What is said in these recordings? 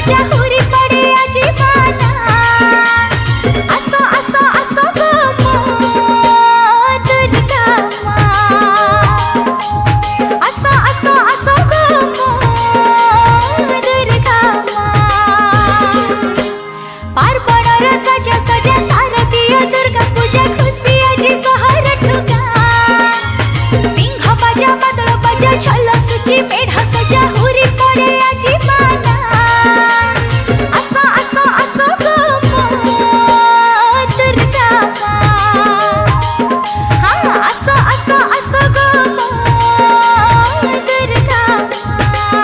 सजा हुरी पड़े आजी माना आसो आसो आसो गो मो दुर्गा माँ आसो आसो आसो गो मो दुर्गा माँ पार्वणर सजा सजा शारदीय दुर्गा पूजा खुशी आजी सहर ठुका सिंह बाजा मादल बाजा छल सुची मेढ़ सजा हुरी पड़े आजी माना आसो आसो आसो गो मो दुर्गा माँ हाँ आसो आसो आसो गो मो दुर्गा माँ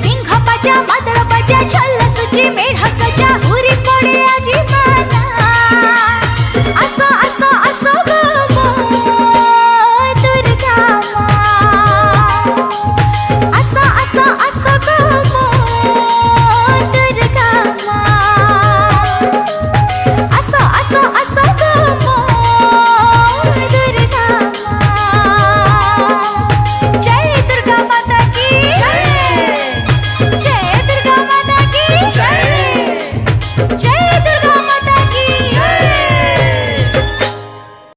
सिंह बाजा मादल बाजा